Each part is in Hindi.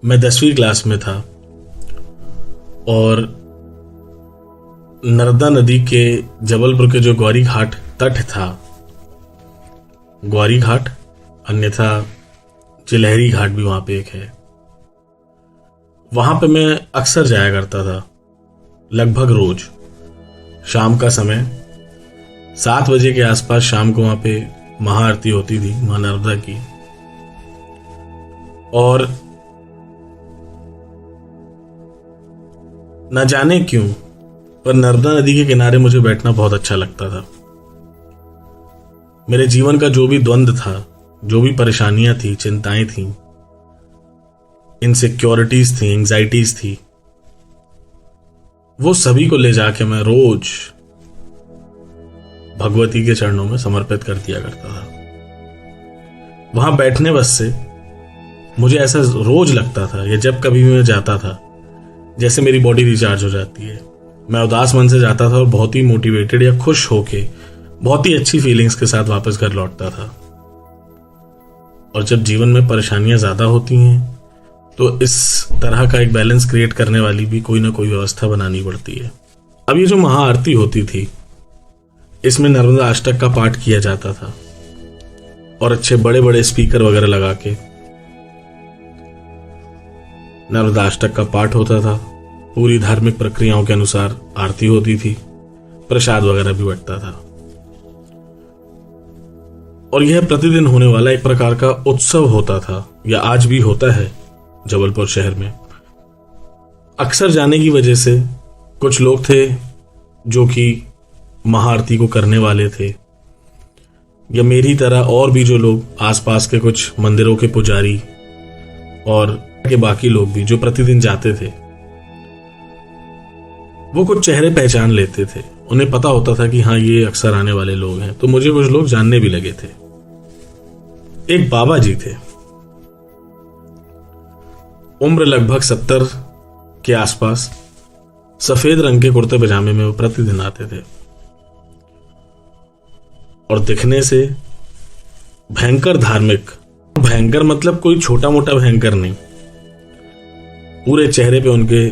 मैं 10वीं क्लास में था और नर्मदा नदी के जबलपुर के जो गौरी घाट तट था, गौरी घाट अन्यथा चिलहरी घाट भी वहां पे एक है, वहां पे मैं अक्सर जाया करता था। लगभग रोज शाम का समय 7 बजे के आसपास शाम को वहां पे महाआरती होती थी मां नर्मदा की। और न जाने क्यों पर नर्मदा नदी के किनारे मुझे बैठना बहुत अच्छा लगता था। मेरे जीवन का जो भी द्वंद था, जो भी परेशानियां थी, चिंताएं थी, इनसिक्योरिटीज थी, एंजाइटीज थी, वो सभी को ले जाके मैं रोज भगवती के चरणों में समर्पित कर दिया करता था। वहां बैठने बस से मुझे ऐसा रोज लगता था, या जब कभी मैं जाता था, जैसे मेरी बॉडी रिचार्ज हो जाती है। मैं उदास मन से जाता था और बहुत ही मोटिवेटेड या खुश होके बहुत ही अच्छी फीलिंग्स के साथ वापस घर लौटता था। और जब जीवन में परेशानियां ज्यादा होती हैं तो इस तरह का एक बैलेंस क्रिएट करने वाली भी कोई ना कोई व्यवस्था बनानी पड़ती है। अब ये जो महाआरती होती थी, इसमें नर्मदा अष्टक का पाठ किया जाता था और अच्छे बड़े बड़े स्पीकर वगैरह लगा के नर्मदा अष्टक का पाठ होता था। पूरी धार्मिक प्रक्रियाओं के अनुसार आरती होती थी, प्रसाद वगैरह भी बंटता था। और यह प्रतिदिन होने वाला एक प्रकार का उत्सव होता था, या आज भी होता है जबलपुर शहर में। अक्सर जाने की वजह से कुछ लोग थे जो कि महाआरती को करने वाले थे, या मेरी तरह और भी जो लोग आसपास के कुछ मंदिरों के पुजारी और के बाकी लोग भी जो प्रतिदिन जाते थे, वो कुछ चेहरे पहचान लेते थे। उन्हें पता होता था कि हाँ, ये अक्सर आने वाले लोग हैं। तो मुझे कुछ लोग जानने भी लगे थे। एक बाबा जी थे, उम्र लगभग 70 के आसपास, सफेद रंग के कुर्ते पजामे में वो प्रतिदिन आते थे और दिखने से भयंकर धार्मिक। भयंकर मतलब कोई छोटा मोटा भयंकर नहीं, पूरे चेहरे पे उनके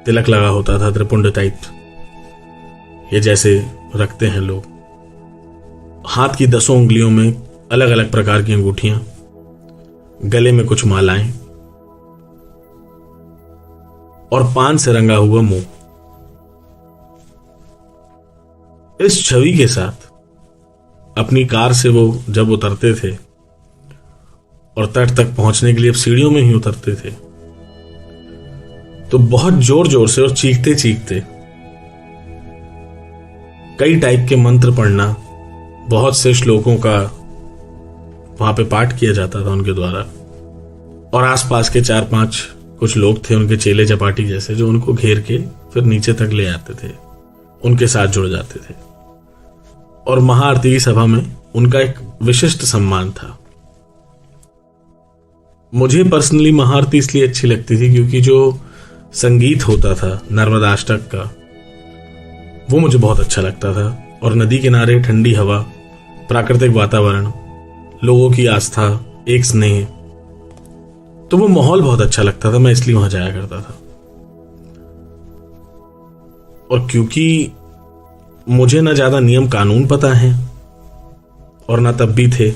तिलक लगा होता था, त्रिपुंड टाइप, ये जैसे रखते हैं लोग। हाथ की 10 उंगलियों में अलग अलग प्रकार की अंगूठियां, गले में कुछ मालाएं और पान से रंगा हुआ मुंह। इस छवि के साथ अपनी कार से वो जब उतरते थे और तट तक पहुंचने के लिए अब सीढ़ियों में ही उतरते थे, तो बहुत जोर जोर से और चीखते चीखते कई टाइप के मंत्र पढ़ना, बहुत से श्लोकों का वहां पे पाठ किया जाता था उनके द्वारा। और आसपास के 4-5 कुछ लोग थे, उनके चेले चपाटी जैसे, जो उनको घेर के फिर नीचे तक ले आते थे, उनके साथ जुड़ जाते थे। और महाआरती की सभा में उनका एक विशिष्ट सम्मान था। मुझे पर्सनली महाआरती इसलिए अच्छी लगती थी क्योंकि जो संगीत होता था नर्मदा अष्टक का, वो मुझे बहुत अच्छा लगता था। और नदी किनारे ठंडी हवा, प्राकृतिक वातावरण, लोगों की आस्था, एक स्नेह, तो वो माहौल बहुत अच्छा लगता था। मैं इसलिए वहां जाया करता था। और क्योंकि मुझे ना ज्यादा नियम कानून पता है और ना तब भी थे,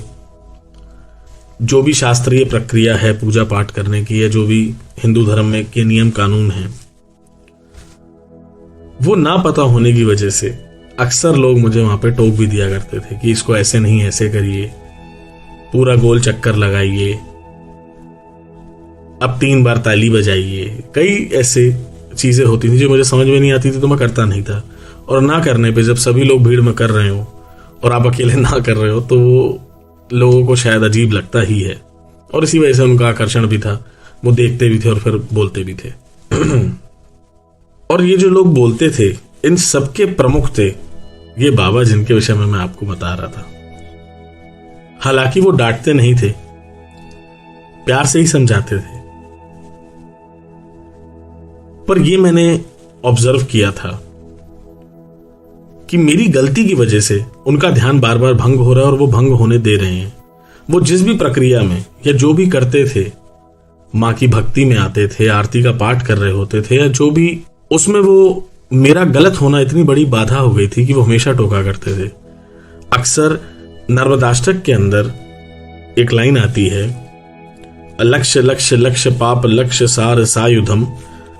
जो भी शास्त्रीय प्रक्रिया है पूजा पाठ करने की, या जो भी हिंदू धर्म में के नियम कानून हैं, वो ना पता होने की वजह से अक्सर लोग मुझे वहां पे टोक भी दिया करते थे कि इसको ऐसे नहीं, ऐसे करिए, पूरा गोल चक्कर लगाइए, अब 3 बार ताली बजाइए। कई ऐसे चीजें होती थी जो मुझे समझ में नहीं आती थी, तो मैं करता नहीं था। और ना करने पे, जब सभी लोग भीड़ में कर रहे हो और आप अकेले ना कर रहे हो, तो वो लोगों को शायद अजीब लगता ही है। और इसी वजह से उनका आकर्षण भी था, वो देखते भी थे और फिर बोलते भी थे। और ये जो लोग बोलते थे, इन सबके प्रमुख थे ये बाबा, जिनके विषय में मैं आपको बता रहा था। हालांकि वो डांटते नहीं थे, प्यार से ही समझाते थे। पर ये मैंने ऑब्जर्व किया था कि मेरी गलती की वजह से उनका ध्यान बार बार भंग हो रहा है और वो भंग होने दे रहे हैं। वो जिस भी प्रक्रिया में या जो भी करते थे, माँ की भक्ति में आते थे, आरती का पाठ कर रहे होते थे, या जो भी, उसमें वो मेरा गलत होना इतनी बड़ी बाधा हो गई थी कि वो हमेशा टोका करते थे। अक्सर नर्मदाष्टक के अंदर एक लाइन आती है, लक्ष्य लक्ष्य लक्ष्य पाप लक्ष्य सार सायुधम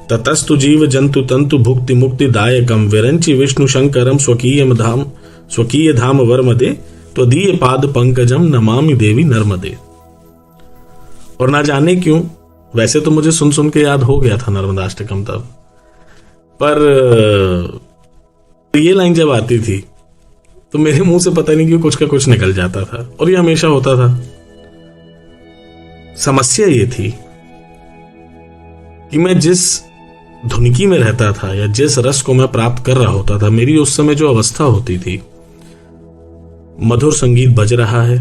ततस्तु जीव जंतु तंतु भुक्ति मुक्ति दायकम विरंचि विष्णु शंकरम स्वकीय धाम वर्मदे त्वदीय पाद पंकजम नमामि देवी नर्मदे। और ना जाने क्यों, वैसे तो मुझे सुन सुन के याद हो गया था नर्मदाष्टकम तब, पर ये लाइन जब आती थी तो मेरे मुंह से पता नहीं क्यों कुछ का कुछ निकल जाता था, और ये हमेशा होता था। समस्या ये थी कि मैं जिस धुनकी में रहता था या जिस रस को मैं प्राप्त कर रहा होता था, मेरी उस समय जो अवस्था होती थी, मधुर संगीत बज रहा है,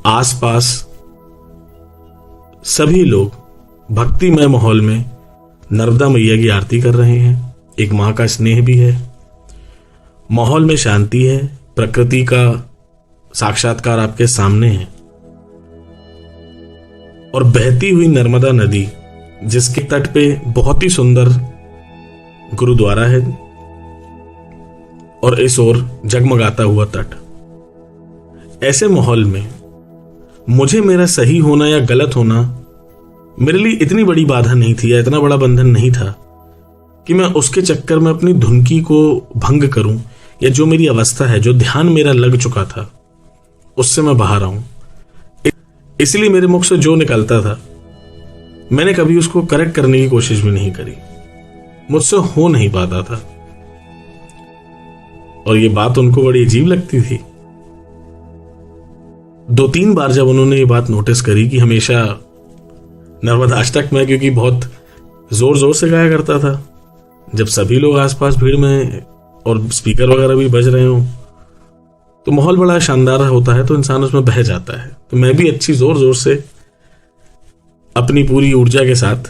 आसपास सभी लोग भक्तिमय माहौल में नर्मदा मैया की आरती कर रहे हैं, एक मां का स्नेह भी है, माहौल में शांति है, प्रकृति का साक्षात्कार आपके सामने है, और बहती हुई नर्मदा नदी जिसके तट पे बहुत ही सुंदर गुरुद्वारा है, और इस ओर जगमगाता हुआ तट। ऐसे माहौल में मुझे मेरा सही होना या गलत होना मेरे लिए इतनी बड़ी बाधा नहीं थी, या इतना बड़ा बंधन नहीं था कि मैं उसके चक्कर में अपनी धुनकी को भंग करूं, या जो मेरी अवस्था है, जो ध्यान मेरा लग चुका था, उससे मैं बाहर आऊं। इसलिए मेरे मुख से जो निकलता था मैंने कभी उसको करेक्ट करने की कोशिश भी नहीं करी, मुझसे हो नहीं पाता था। और ये बात उनको बड़ी अजीब लगती थी। 2-3 बार जब उन्होंने ये बात नोटिस करी कि हमेशा नर्मदाष्टक में, क्योंकि बहुत जोर जोर से गाया करता था, जब सभी लोग आसपास भीड़ में और स्पीकर वगैरह भी बज रहे हों, तो माहौल बड़ा शानदार होता है, तो इंसान उसमें बह जाता है। तो मैं भी अच्छी जोर जोर से अपनी पूरी ऊर्जा के साथ,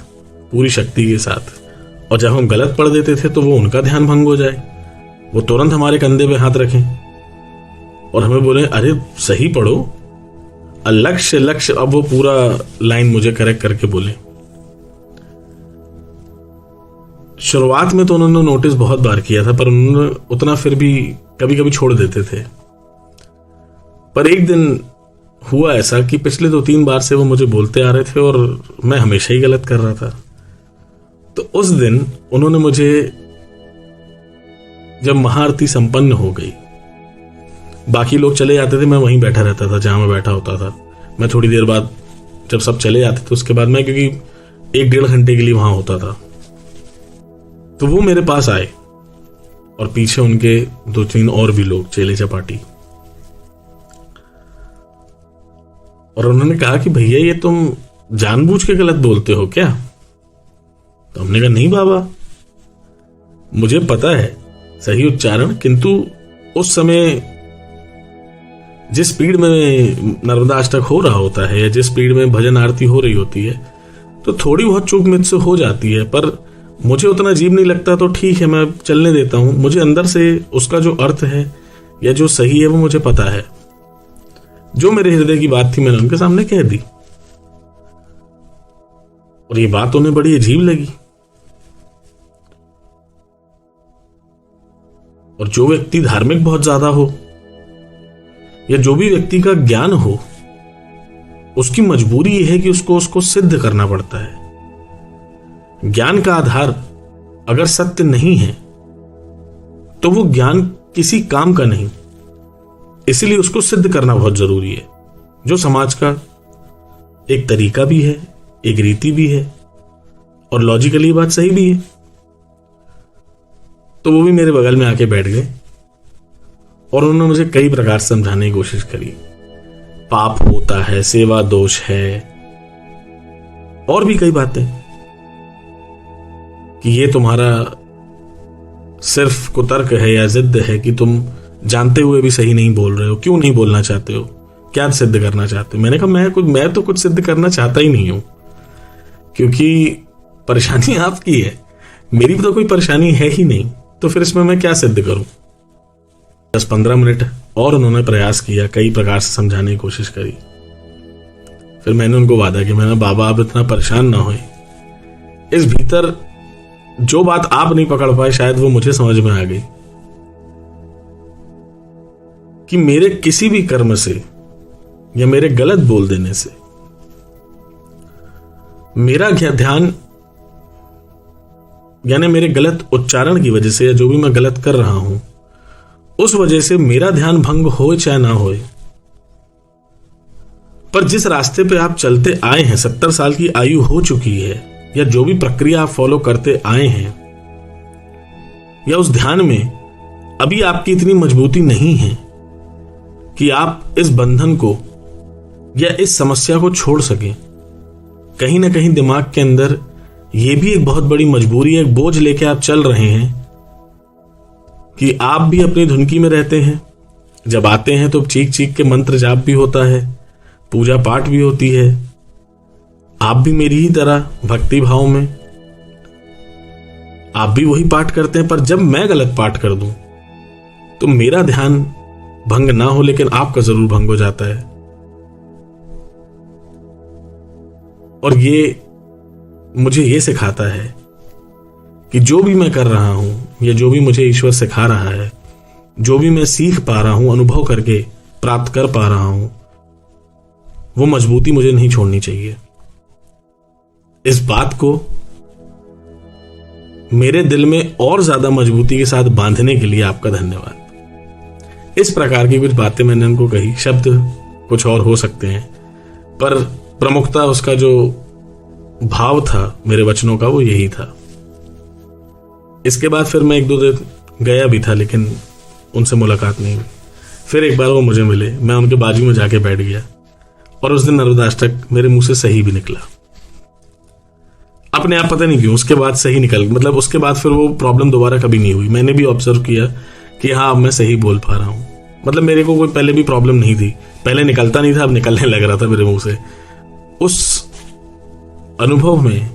पूरी शक्ति के साथ, और जब हम गलत पढ़ देते थे तो वो उनका ध्यान भंग हो जाए, वो तुरंत हमारे कंधे पे हाथ रखें और हमें बोले, अरे सही पढ़ो, लक्ष्य लक्ष्य। अब वो पूरा लाइन मुझे करेक्ट करके बोले। शुरुआत में तो उन्होंने नोटिस बहुत बार किया था, पर उन्होंने उतना फिर भी कभी कभी छोड़ देते थे। पर एक दिन हुआ ऐसा कि पिछले 2-3 बार से वो मुझे बोलते आ रहे थे और मैं हमेशा ही गलत कर रहा था। तो उस दिन उन्होंने मुझे, जब महाआरती संपन्न हो गई, बाकी लोग चले जाते थे, मैं वहीं बैठा रहता था जहां मैं बैठा होता था। मैं थोड़ी देर बाद जब सब चले जाते थे, उसके बाद मैं, क्योंकि 1-1.5 घंटे के लिए वहां होता था, तो वो मेरे पास आए और पीछे उनके 2-3 और भी लोग, चेले चपाटी, और उन्होंने कहा कि भैया ये तुम जानबूझ के गलत बोलते हो क्या? तो हमने कहा नहीं बाबा, मुझे पता है सही उच्चारण, किंतु उस समय जिस स्पीड में नर्मदाष्टक हो रहा होता है या जिस स्पीड में भजन आरती हो रही होती है, तो थोड़ी बहुत चूक मुझसे हो जाती है, पर मुझे उतना अजीब नहीं लगता, तो ठीक है, मैं चलने देता हूं। मुझे अंदर से उसका जो अर्थ है या जो सही है वो मुझे पता है। जो मेरे हृदय की बात थी मैंने उनके सामने कह दी, और ये बात उन्हें बड़ी अजीब लगी। और जो व्यक्ति धार्मिक बहुत ज्यादा हो या जो भी व्यक्ति का ज्ञान हो, उसकी मजबूरी यह है कि उसको सिद्ध करना पड़ता है। ज्ञान का आधार अगर सत्य नहीं है तो वो ज्ञान किसी काम का नहीं, इसलिए उसको सिद्ध करना बहुत जरूरी है, जो समाज का एक तरीका भी है, एक रीति भी है, और लॉजिकली बात सही भी है। तो वो भी मेरे बगल में आके बैठ गए और उन्होंने मुझे कई प्रकार से समझाने की कोशिश करी। पाप होता है, सेवा दोष है, और भी कई बातें, कि ये तुम्हारा सिर्फ कुतर्क है या जिद है कि तुम जानते हुए भी सही नहीं बोल रहे हो, क्यों नहीं बोलना चाहते हो, क्या सिद्ध करना चाहते हो? मैंने कहा मैं तो कुछ सिद्ध करना चाहता ही नहीं हूं, क्योंकि परेशानी आपकी है, मेरी तो कोई परेशानी है ही नहीं, तो फिर इसमें मैं क्या सिद्ध करूं? 10-15 मिनट और उन्होंने प्रयास किया, कई प्रकार से समझाने की कोशिश करी। फिर मैंने उनको वादा किया, मैंने बाबा आप इतना परेशान ना होए, इस भीतर जो बात आप नहीं पकड़ पाए शायद वो मुझे समझ में आ गई कि मेरे किसी भी कर्म से या मेरे गलत बोल देने से मेरा ध्यान यानी मेरे गलत उच्चारण की वजह से या जो भी मैं गलत कर रहा हूं उस वजह से मेरा ध्यान भंग हो चाहे ना होए, पर जिस रास्ते पे आप चलते आए हैं, 70 साल की आयु हो चुकी है, या जो भी प्रक्रिया आप फॉलो करते आए हैं, या उस ध्यान में अभी आपकी इतनी मजबूती नहीं है कि आप इस बंधन को या इस समस्या को छोड़ सकें। कहीं ना कहीं दिमाग के अंदर यह भी एक बहुत बड़ी मजबूरी है, एक बोझ लेके आप चल रहे हैं कि आप भी अपनी धुनकी में रहते हैं, जब आते हैं तो चीख चीख के मंत्र जाप भी होता है, पूजा पाठ भी होती है, आप भी मेरी ही तरह भक्ति भाव में आप भी वही पाठ करते हैं, पर जब मैं गलत पाठ कर दूं तो मेरा ध्यान भंग ना हो लेकिन आपका जरूर भंग हो जाता है। और ये मुझे ये सिखाता है कि जो भी मैं कर रहा हूं या जो भी मुझे ईश्वर सिखा रहा है, जो भी मैं सीख पा रहा हूं, अनुभव करके प्राप्त कर पा रहा हूं, वो मजबूती मुझे नहीं छोड़नी चाहिए। इस बात को मेरे दिल में और ज्यादा मजबूती के साथ बांधने के लिए आपका धन्यवाद। इस प्रकार की कुछ बातें मैंने उनको कही, शब्द कुछ और हो सकते हैं, पर प्रमुखता उसका जो भाव था मेरे वचनों का वो यही था। इसके बाद फिर मैं 1-2 दिन गया भी था लेकिन उनसे मुलाकात नहीं हुई। फिर एक बार वो मुझे मिले, मैं उनके बाजू में जाके बैठ गया और उस दिन नर्मदाष्टक मेरे मुंह से सही भी निकला अपने आप, पता नहीं क्यों उसके बाद सही निकल, मतलब उसके बाद फिर वो प्रॉब्लम दोबारा कभी नहीं हुई। मैंने भी ऑब्जर्व किया कि हाँ अब मैं सही बोल पा रहा हूं, मतलब मेरे को कोई पहले भी प्रॉब्लम नहीं थी, पहले निकलता नहीं था, अब निकलने लग रहा था मेरे मुंह से। उस अनुभव में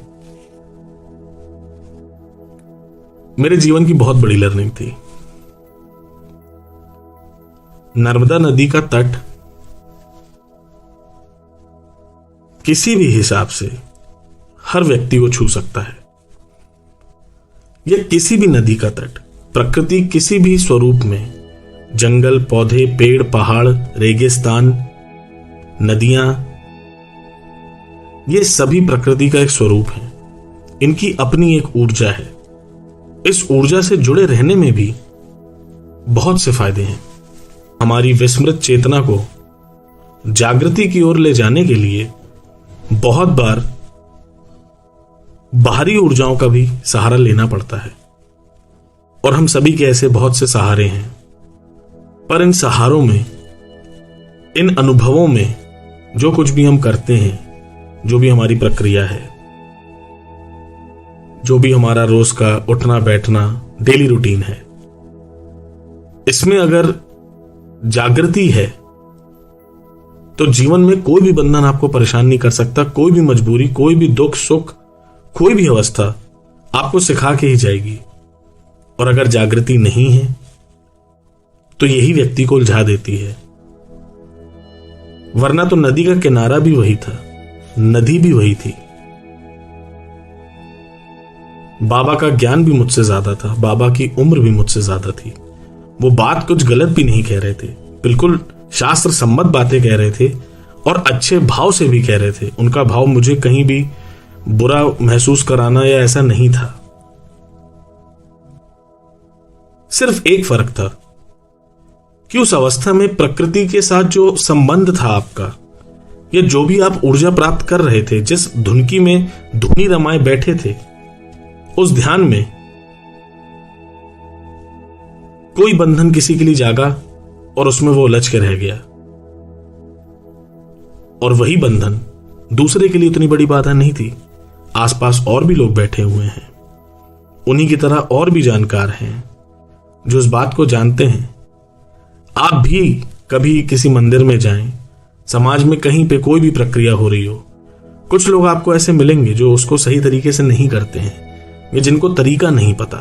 मेरे जीवन की बहुत बड़ी लर्निंग थी। नर्मदा नदी का तट किसी भी हिसाब से हर व्यक्ति को छू सकता है। यह किसी भी नदी का तट, प्रकृति किसी भी स्वरूप में, जंगल, पौधे, पेड़, पहाड़, रेगिस्तान, नदियां, ये सभी प्रकृति का एक स्वरूप है। इनकी अपनी एक ऊर्जा है। इस ऊर्जा से जुड़े रहने में भी बहुत से फायदे हैं। हमारी विस्मृत चेतना को जागृति की ओर ले जाने के लिए बहुत बार बाहरी ऊर्जाओं का भी सहारा लेना पड़ता है, और हम सभी के ऐसे बहुत से सहारे हैं। पर इन सहारों में, इन अनुभवों में जो कुछ भी हम करते हैं, जो भी हमारी प्रक्रिया है, जो भी हमारा रोज का उठना बैठना डेली रूटीन है, इसमें अगर जागृति है तो जीवन में कोई भी बंधन आपको परेशान नहीं कर सकता। कोई भी मजबूरी, कोई भी दुख सुख, कोई भी अवस्था आपको सिखा के ही जाएगी। और अगर जागृति नहीं है तो यही व्यक्ति को उलझा देती है। वरना तो नदी का किनारा भी वही था, नदी भी वही थी। बाबा का ज्ञान भी मुझसे ज्यादा था, बाबा की उम्र भी मुझसे ज्यादा थी। वो बात कुछ गलत भी नहीं कह रहे थे, बिल्कुल शास्त्र सम्मत बातें कह रहे थे और अच्छे भाव से भी कह रहे थे। उनका भाव मुझे कहीं भी बुरा महसूस कराना या ऐसा नहीं था। सिर्फ एक फर्क था कि उस अवस्था में प्रकृति के साथ जो संबंध था आपका, या जो भी आप ऊर्जा प्राप्त कर रहे थे, जिस धुनकी में धुनी रमाए बैठे थे, उस ध्यान में कोई बंधन किसी के लिए जागा और उसमें वो उलझ के रह गया, और वही बंधन दूसरे के लिए उतनी बड़ी बाधा नहीं थी। आसपास और भी लोग बैठे हुए हैं, उन्हीं की तरह और भी जानकार हैं जो इस बात को जानते हैं। आप भी कभी किसी मंदिर में जाएं, समाज में कहीं पे कोई भी प्रक्रिया हो रही हो, कुछ लोग आपको ऐसे मिलेंगे जो उसको सही तरीके से नहीं करते हैं, या जिनको तरीका नहीं पता।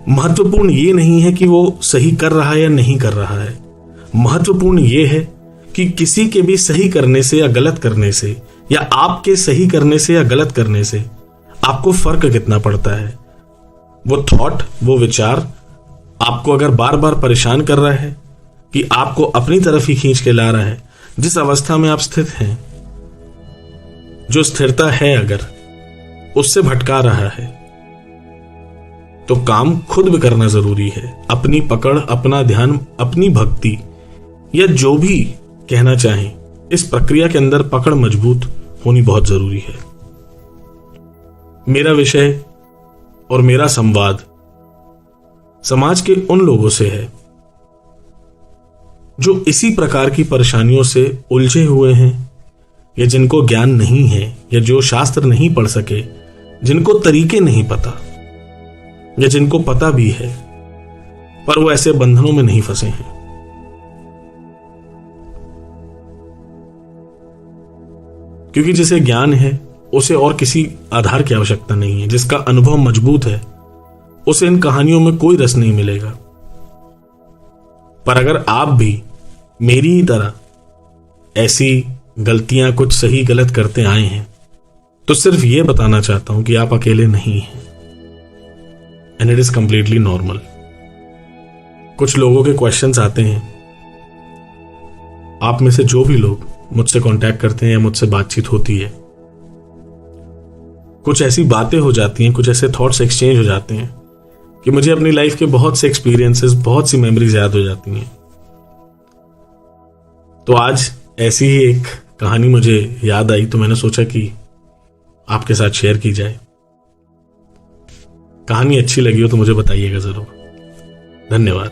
महत्वपूर्ण ये नहीं है कि वो सही कर रहा है या नहीं कर रहा है, महत्वपूर्ण यह है कि किसी के भी सही करने से या गलत करने से, या आपके सही करने से या गलत करने से आपको फर्क कितना पड़ता है। वो थॉट, वो विचार आपको अगर बार बार परेशान कर रहा है कि आपको अपनी तरफ ही खींच के ला रहा है, जिस अवस्था में आप स्थित हैं, जो स्थिरता है अगर उससे भटका रहा है, तो काम खुद भी करना जरूरी है। अपनी पकड़, अपना ध्यान, अपनी भक्ति, या जो भी कहना चाहें, इस प्रक्रिया के अंदर पकड़ मजबूत होनी बहुत जरूरी है। मेरा विषय और मेरा संवाद समाज के उन लोगों से है जो इसी प्रकार की परेशानियों से उलझे हुए हैं, या जिनको ज्ञान नहीं है, या जो शास्त्र नहीं पढ़ सके, जिनको तरीके नहीं पता, या जिनको पता भी है पर वो ऐसे बंधनों में नहीं फंसे हैं। क्योंकि जिसे ज्ञान है उसे और किसी आधार की आवश्यकता नहीं है। जिसका अनुभव मजबूत है उसे इन कहानियों में कोई रस नहीं मिलेगा। पर अगर आप भी मेरी ही तरह ऐसी गलतियां, कुछ सही गलत करते आए हैं, तो सिर्फ यह बताना चाहता हूं कि आप अकेले नहीं हैं, and it is completely normal. कुछ लोगों के क्वेश्चंस आते हैं, आप में से जो भी लोग मुझसे कांटेक्ट करते हैं या मुझसे बातचीत होती है, कुछ ऐसी बातें हो जाती हैं, कुछ ऐसे थॉट्स एक्सचेंज हो जाते हैं कि मुझे अपनी लाइफ के बहुत से एक्सपीरियंसेस, बहुत सी मेमोरीज याद हो जाती हैं। तो आज ऐसी ही एक कहानी मुझे याद आई, तो मैंने सोचा कि आपके साथ शेयर की जाए। कहानी अच्छी लगी हो तो मुझे बताइएगा जरूर। धन्यवाद।